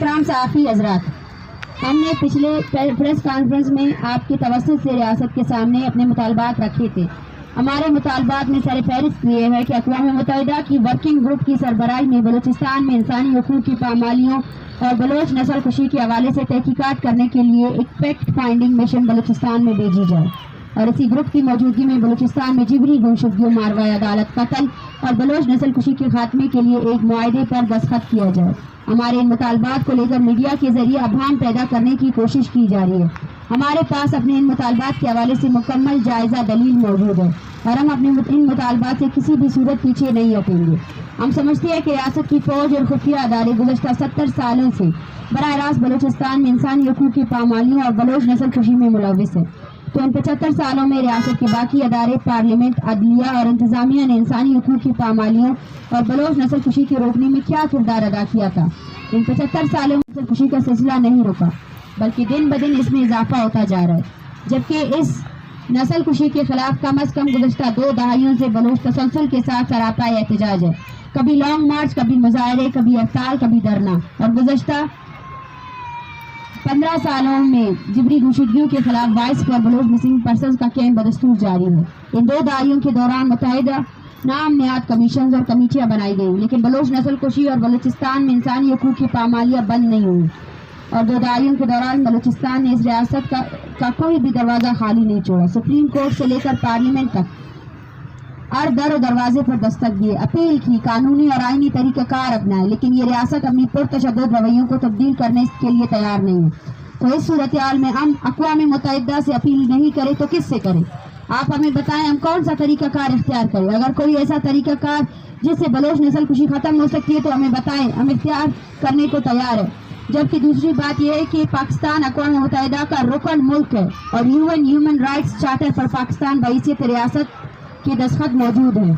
محترم صحافی حضرات، ہم نے پچھلے پریس کانفرنس میں آپ کی توسط سے ریاست کے سامنے اپنے مطالبات رکھے تھے۔ ہمارے مطالبات میں سر فہرست یہ ہے کہ اقوام متحدہ کی ورکنگ گروپ کی سربراہی میں بلوچستان میں انسانی حقوق کی پامالیوں اور بلوچ نسل کشی کے حوالے سے تحقیقات کرنے کے لیے ایک فیکٹ فائنڈنگ مشن بلوچستان میں بھیجی جائے اور اسی گروپ کی موجودگی میں بلوچستان میں جبری گمشدگیوں، ماروا عدالت، قتل اور بلوچ نسل کشی کے خاتمے کے لیے ایک معاہدے پر دستخط کیا جائے۔ ہمارے ان مطالبات کو لے کر میڈیا کے ذریعے ابہام پیدا کرنے کی کوشش کی جا رہی ہے۔ ہمارے پاس اپنے ان مطالبات کے حوالے سے مکمل جائزہ دلیل موجود ہے اور ہم اپنے ان مطالبات سے کسی بھی صورت پیچھے نہیں ہٹیں گے۔ ہم سمجھتے ہیں کہ ریاست کی فوج اور خفیہ ادارے گزشتہ 70 سالوں سے براہ راست بلوچستان میں انسانی حقوق کی پامالیوں اور بلوچ نسل کشی میں ملوث ہے، تو ان 75 سالوں میں ریاست کے باقی ادارے، پارلیمنٹ، عدلیہ اور انتظامیہ نے انسانی حقوق کی پامالیوں اور بلوچ نسل کشی کے روکنے میں کیا کردار ادا کیا تھا؟ ان 75 سالوں میں نسل کشی کا سلسلہ نہیں رکا، بلکہ دن بدن اس میں اضافہ ہوتا جا رہا ہے، جبکہ اس نسل کشی کے خلاف کم از کم گزشتہ 2 دہائیوں سے بلوچ تسلسل کے ساتھ سراپا احتجاج ہے۔ کبھی لانگ مارچ، کبھی مظاہرے، کبھی ہڑتال، کبھی دھرنا، اور گزشتہ 15 سالوں میں جبری گمشدگیوں کے خلاف voice for Baloch missing persons کا کیمپ بدستور جاری ہے۔ ان 2 دہائیوں کے دوران متعدد نام نہاد کمیشنز اور کمیٹیاں بنائی گئیں، لیکن بلوچ نسل کشی اور بلوچستان میں انسانی حقوق کی پامالیاں بند نہیں ہوئی، اور 2 دہائیوں کے دوران بلوچستان نے اس ریاست کا کوئی بھی دروازہ خالی نہیں چھوڑا۔ سپریم کورٹ سے لے کر پارلیمنٹ تک ہر در و دروازے پر دستک دیے، اپیل کی، قانونی اور آئینی طریقہ کار اپنائے، لیکن یہ ریاست اپنی پرتشدد رویوں کو تبدیل کرنے کے لیے تیار نہیں ہے۔ تو اس صورتحال میں ہم اقوام متحدہ سے اپیل نہیں کریں تو کس سے کریں؟ آپ ہمیں بتائیں ہم کون سا طریقہ کار اختیار کریں؟ اگر کوئی ایسا طریقہ کار جس سے بلوچ نسل کشی ختم ہو سکتی ہے تو ہمیں بتائیں، ہم اختیار کرنے کو تیار ہیں۔ جبکہ دوسری بات یہ ہے کہ پاکستان اقوام متحدہ کا رکن ملک ہے اور ہیومن رائٹس چارٹر پر پاکستان بحیثیت ریاست کے دستخط موجود ہیں۔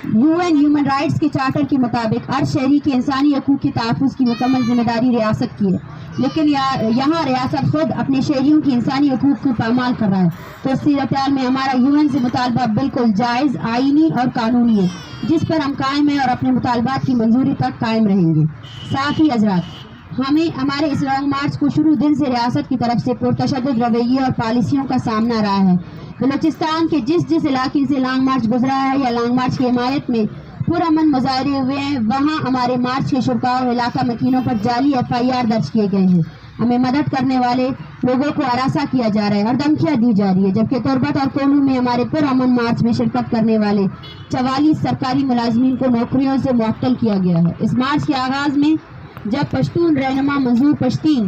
ہیومن رائٹس کے چارٹر کے مطابق ہر شہری کے انسانی حقوق کے تحفظ کی مکمل ذمہ داری ریاست کی ہے، لیکن یہاں ریاست خود اپنے شہریوں کی انسانی حقوق کو پامال کر رہا ہے۔ تو اس صورتحال میں ہمارا یون سے مطالبہ بالکل جائز، آئینی اور قانونی ہے، جس پر ہم قائم ہیں اور اپنے مطالبات کی منظوری تک قائم رہیں گے۔ صحافی حضرات، ہمیں ہمارے اس لانگ مارچ کو شروع دن سے ریاست کی طرف سے پرتشدد رویے اور پالیسیوں کا سامنا رہا ہے۔ بلوچستان کے جس علاقے سے لانگ مارچ گزرا ہے یا لانگ مارچ کی حمایت میں پرامن مظاہرے ہوئے ہیں، وہاں ہمارے مارچ کے شرکاء اور علاقہ مکینوں پر جعلی FIR درج کیے گئے ہیں۔ ہمیں مدد کرنے والے لوگوں کو ہراساں کیا جا رہا ہے اور دھمکیاں دی جا رہی ہے، جبکہ تربت اور کولو میں ہمارے پرامن مارچ میں شرکت کرنے والے 44 سرکاری ملازمین کو نوکریوں سے معطل کیا گیا ہے۔ اس مارچ کے آغاز میں جب پشتون رہنما منظور پشتین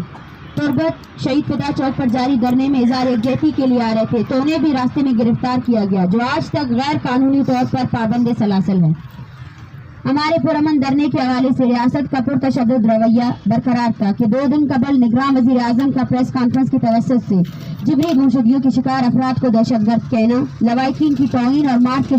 تربت شہید فدا چوک پر جاری دھرنے میں اظہار یکجہتی کے لیے آ رہے تھے تو انہیں بھی راستے میں گرفتار کیا گیا، جو آج تک غیر قانونی طور پر پابند سلاسل ہے۔ ہمارے پرامن دھرنے کے حوالے سے ریاست کا پرتشدد رویہ برقرار تھا کہ 2 دن قبل نگراں وزیر اعظم کا پریس کانفرنس کی توسط سے جبری گمشدگیوں کے شکار افراد کو دہشت گرد کہنا، لواحقین کی توہین اور مارچ کے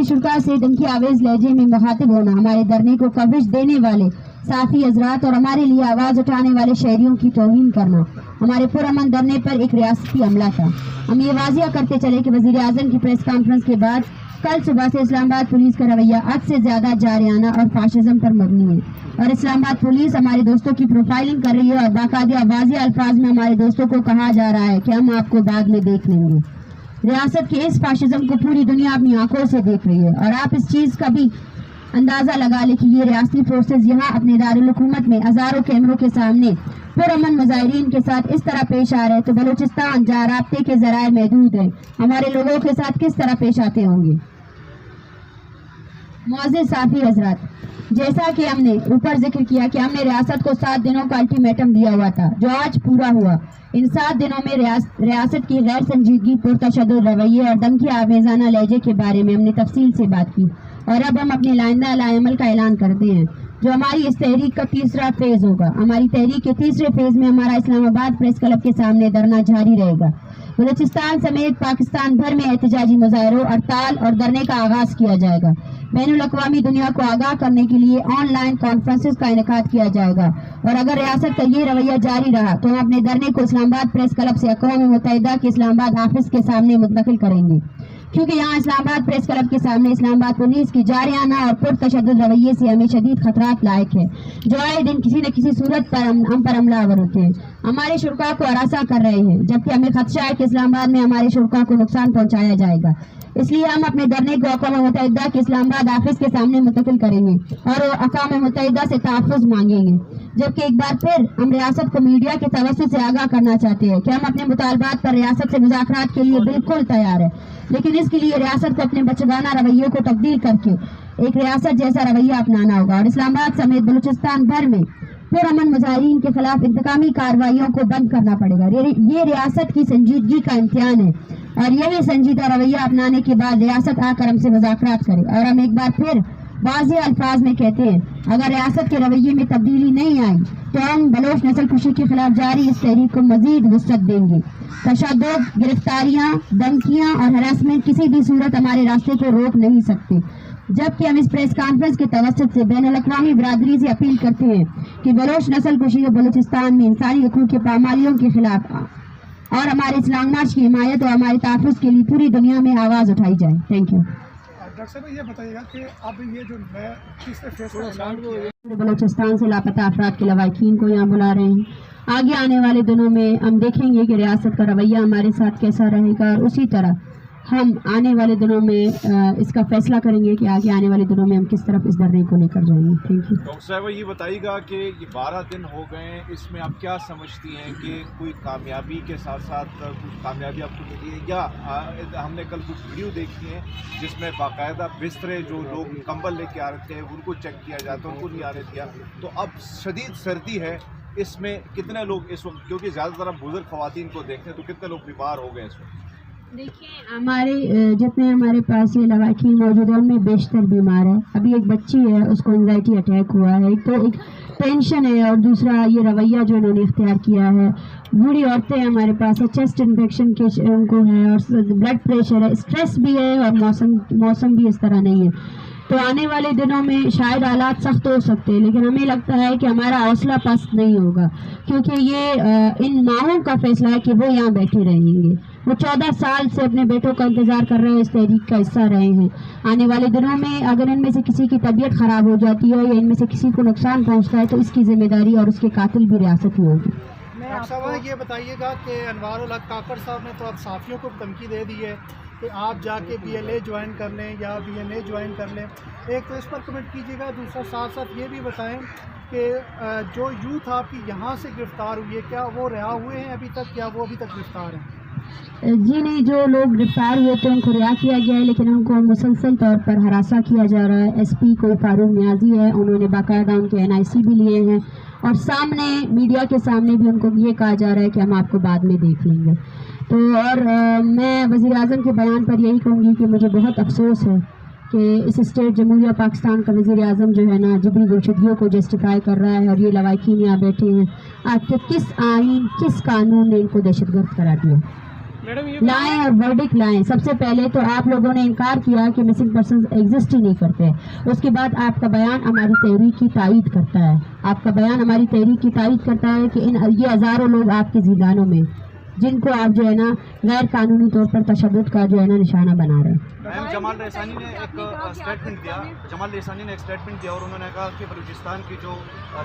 شرکاء سے دھمکی آویز لہجے میں مخاطب ہونا، ہمارے دھرنے کو کوریج دینے والے صحافی حضرات اور ہمارے لیے آواز اٹھانے والے شہریوں کی توہین کرنا ہمارے پرامن دھرنے پر ایک ریاستی حملہ تھا۔ ہم یہ واضح کرتے چلے کہ وزیر اعظم کی پریس کانفرنس کے بعد کل صبح سے اسلام آباد پولیس کا رویہ حد سے زیادہ جارحانہ اور فاشزم پر مبنی ہے، اور اسلام آباد پولیس ہمارے دوستوں کی پروفائلنگ کر رہی ہے اور باقاعدہ واضح الفاظ میں ہمارے دوستوں کو کہا جا رہا ہے کہ ہم آپ کو بعد میں دیکھ لیں گے۔ ریاست کے اس فاشزم کو پوری دنیا اپنی آنکھوں سے دیکھ رہی ہے، اور آپ اس چیز کا بھی اندازہ لگا لیں کہ یہ ریاستی فورسز یہاں اپنے دارالحکومت میں ہزاروں کیمروں کے سامنے پرامن مظاہرین کے ساتھ اس طرح پیش آ رہے ہیں تو بلوچستان جہاں رابطے کے ذرائع محدود ہیں ہمارے لوگوں کے ساتھ کس طرح پیش آتے ہوں گے؟ معزز صحافی حضرات، جیسا کہ ہم نے اوپر ذکر کیا کہ ہم نے ریاست کو 7 دنوں کا الٹیمیٹم دیا ہوا تھا، جو آج پورا ہوا۔ ان 7 دنوں میں ریاست کی غیر سنجیدگی، پرتشدد رویے اور دھمکی آویزانہ لہجے کے بارے میں ہم نے تفصیل سے بات کی، اور اب ہم اپنے لائندہ عمل کا اعلان کرتے ہیں، جو ہماری اس تحریک کا 3را فیز ہوگا۔ ہماری تحریک کے 3رے فیز میں ہمارا اسلام آباد پریس کلب کے سامنے دھرنا جاری رہے گا۔ بلوچستان سمیت پاکستان بھر میں احتجاجی مظاہروں، ہڑتال اور دھرنے کا آغاز کیا جائے گا۔ بین الاقوامی دنیا کو آگاہ کرنے کے لیے آن لائن کانفرنسز کا انعقاد کیا جائے گا، اور اگر ریاست کا یہ رویہ جاری رہا تو ہم اپنے دھرنے کو اسلام آباد پریس کلب سے اقوام متحدہ کے اسلام آباد آفس کے سامنے منتقل کریں گے۔ کیونکہ یہاں اسلام آباد پریس کلب کے سامنے اسلام آباد پولیس کی جارحانہ اور پرتشدد رویے سے ہمیں شدید خطرات لاحق ہے، جو آئے دن کسی نہ کسی صورت پر ہم پر حملہ آور ہوتے ہیں، ہمارے شرکاء کو ہراساں کر رہے ہیں، جبکہ ہمیں خدشہ ہے کہ اسلام آباد میں ہمارے شرکاء کو نقصان پہنچایا جائے گا۔ اس لیے ہم اپنے دھرنے کو اقوام متحدہ کے اسلام آباد آفس کے سامنے منتقل کریں گے اور اقوام متحدہ سے تحفظ مانگیں گے، جبکہ ایک بار پھر ہم ریاست کو میڈیا کے توسط سے آگاہ کرنا چاہتے ہیں کہ ہم اپنے مطالبات پر ریاست سے مذاکرات کے لیے بالکل تیار ہیں، لیکن اس کے لیے ریاست کو اپنے بچگانہ رویوں کو تبدیل کر کے ایک ریاست جیسا رویہ اپنانا ہوگا اور اسلام آباد سمیت بلوچستان بھر میں پرامن مظاہرین کے خلاف انتقامی کارروائیوں کو بند کرنا پڑے گا۔ یہ ریاست کی سنجیدگی کا امتحان ہے اور یہی سنجیدہ رویہ اپنانے کے بعد ریاست آ کر ہم سے مذاکرات کرے، اور ہم ایک بار پھر واضح الفاظ میں کہتے ہیں اگر ریاست کے رویے میں تبدیلی نہیں آئی تو ہم بلوچ نسل کشی کے خلاف جاری اس تحریک کو مزید وسعت دیں گے۔ تشدد، گرفتاریاں، دھمکیاں اور ہراسمنٹ کسی بھی صورت ہمارے راستے کو روک نہیں سکتے، جبکہ ہم اس پریس کانفرنس کے توسط سے بین الاقوامی برادری سے اپیل کرتے ہیں کہ بلوچ نسل کشی اور بلوچستان میں انسانی حقوق کے پامالیوں کے خلاف اور ہمارے اسلام مارچ کی حمایت اور ہمارے تحفظ کے لیے پوری دنیا میں آواز اٹھائی جائے۔ Thank you. ڈاکٹر صاحب یہ بتائیے گا کہ اب یہ جو نیا تیسرے فیز کا اعلان کیا ہے، بلوچستان سے لاپتہ افراد کے لواحقین کو یہاں بلا رہے ہیں، آگے آنے والے دنوں میں ہم دیکھیں گے کہ ریاست کا رویہ ہمارے ساتھ کیسا رہے گا اور اسی طرح ہم آنے والے دنوں میں اس کا فیصلہ کریں گے کہ آگے آنے والے دنوں میں ہم کس طرف اس دھرنے کو لے کر جائیں گے۔ Thank you. ڈاکٹر صاحبہ یہ بتائیے گا کہ یہ 12 دن ہو گئے ہیں، اس میں آپ کیا سمجھتی ہیں کہ کوئی کامیابی کے ساتھ ساتھ کچھ کامیابی آپ کو ملی ہے، یا ہم نے کل کچھ ویڈیو دیکھی ہیں جس میں باقاعدہ بسترے جو لوگ کمبل لے کے آ رہے تھے ان کو چیک کیا جاتا، ان کو نہیں آنے دیا، تو اب شدید سردی ہے، اس میں کتنے لوگ اس وقت، کیونکہ زیادہ تر ہم بزرگ خواتین کو دیکھتے ہیں، تو کتنے لوگ بیمار ہو گئے اس وقت؟ دیکھیے ہمارے جتنے ہمارے پاس یہ لواحقین موجود ہیں ان میں بیشتر بیمار ہے۔ ابھی ایک بچی ہے، اس کو انزائٹی اٹیک ہوا ہے، ایک تو ایک ٹینشن ہے اور دوسرا یہ رویہ جو انہوں نے اختیار کیا ہے۔ بوڑھی عورتیں ہمارے پاس ہے، چیسٹ انفیکشن کے ان کو ہے اور بلڈ پریشر ہے، اسٹریس بھی ہے اور موسم بھی اس طرح نہیں ہے، تو آنے والے دنوں میں شاید حالات سخت ہو سکتے ہیں، لیکن ہمیں لگتا ہے کہ ہمارا حوصلہ پست نہیں ہوگا، کیونکہ یہ ان ماؤں کا فیصلہ ہے کہ وہ یہاں بیٹھے رہیں گے۔ وہ 14 سال سے اپنے بیٹوں کا انتظار کر رہے ہیں، اس تحریک کا حصہ رہے ہیں۔ آنے والے دنوں میں اگر ان میں سے کسی کی طبیعت خراب ہو جاتی ہے یا ان میں سے کسی کو نقصان پہنچتا ہے تو اس کی ذمہ داری اور اس کے قاتل بھی ریاست ہی ہوگی۔ ڈاکٹر صاحب یہ بتائیے گا کہ انوار الحق کاکڑ صاحب نے تو اب صحافیوں کو دھمکی دے دی ہے کہ آپ جا کے BLA جوائن کر لیں یا BNA جوائن کر لیں، ایک تو اس پر کمنٹ کیجیے گا، دوسرا ساتھ ساتھ یہ بھی بتائیں کہ جو یوتھ آپ کی یہاں سے گرفتار ہوئی ہے کیا وہ رہا ہوئے ہیں ابھی تک، یا وہ ابھی تک گرفتار ہیں؟ جی نہیں، جو لوگ گرفتار ہوئے تھے ان کو رہا کیا گیا ہے، لیکن ان کو مسلسل طور پر ہراساں کیا جا رہا ہے۔ SP کوئی فاروق نیازی ہے، انہوں نے باقاعدہ ان کے NIC بھی لیے ہیں اور سامنے میڈیا کے سامنے بھی ان کو یہ کہا جا رہا ہے کہ ہم آپ کو بعد میں دیکھ لیں گے۔ تو اور میں وزیر اعظم کے بیان پر یہی کہوں گی کہ مجھے بہت افسوس ہے کہ اس اسٹیٹ جمہوریہ پاکستان کا وزیر اعظم جو ہے نا جبری گمشدگیوں کو جسٹیفائی کر رہا ہے اور یہ لواحقین یہاں بیٹھے ہیں۔ آپ کے کس آئین کس قانون نے ان کو دہشت گرد قرار دیا؟ لائیں اور ورڈکٹ لائیں۔ سب سے پہلے تو آپ لوگوں نے انکار کیا کہ مسنگ پرسنز ایگزسٹ ہی نہیں کرتے، اس کے بعد آپ کا بیان ہماری تحریک کی تائید کرتا ہے، آپ کا بیان ہماری تحریک کی تائید کرتا ہے کہ یہ ہزاروں لوگ آپ کے زندانوں میں جن کو آپ جو ہے نا غیر قانونی طور پر تشدد کا جو ہے نا نشانہ بنا رہے ہیں۔ جمال رحسانی نے ایک اسٹیٹمنٹ دیا اور انہوں نے کہا کہ بلوچستان کی جو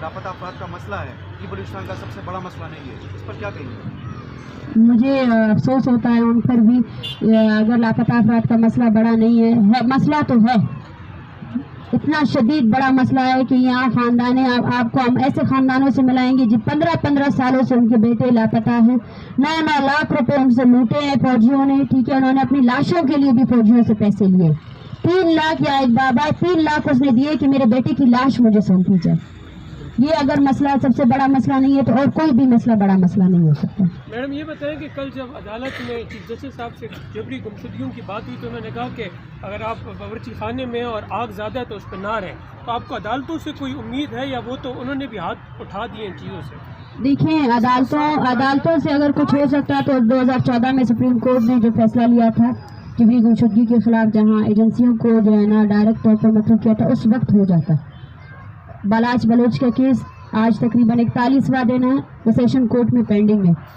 لاپتہ افراد کا مسئلہ ہے یہ بلوچستان کا سب سے بڑا مسئلہ نہیں ہے، اس پر کیا کہیں گے؟ مجھے افسوس ہوتا ہے ان پر بھی، اگر لاپتہ افراد کا مسئلہ بڑا نہیں ہے، مسئلہ تو ہے، اتنا شدید بڑا مسئلہ ہے کہ یہاں خاندان آپ کو ہم ایسے خاندانوں سے ملائیں گے جو 15 سالوں سے ان کے بیٹے لاپتہ ہیں، 9 لاکھ روپے ان سے لوٹے ہیں فوجیوں نے، ٹھیک ہے، انہوں نے اپنی لاشوں کے لیے بھی فوجیوں سے پیسے لیے، 3 لاکھ یا ایک بابا 3 لاکھ اس نے دیے کہ میرے بیٹے کی لاش مجھے سونپی جائے۔ یہ اگر مسئلہ سب سے بڑا مسئلہ نہیں ہے تو اور کوئی بھی مسئلہ بڑا مسئلہ نہیں ہو سکتا۔ میڈم یہ بتائیں کہ کل جب عدالت میں چیف جسٹس صاحب سے جبری گمشدگیوں کی بات ہوئی تو انہوں نے کہا کہ اگر آپ باورچی خانے میں اور آگ زیادہ ہے تو اس پہ نہ رہیں، تو آپ کو عدالتوں سے کوئی امید ہے یا وہ تو انہوں نے بھی ہاتھ اٹھا دیے ان چیزوں سے؟ دیکھیں، عدالتوں سے اگر کچھ ہو سکتا تو 2014 میں سپریم کورٹ نے جو فیصلہ لیا تھا جبری گمشدگی کے خلاف، جہاں ایجنسیوں کو جو ہے نا ڈائریکٹ طور پر مطلوب کیا تھا، اس وقت ہو جاتا۔ بالاچ بلوچ کا کیس آج تقریباً 41واں دن ہے، وہ سیشن کورٹ میں پینڈنگ ہے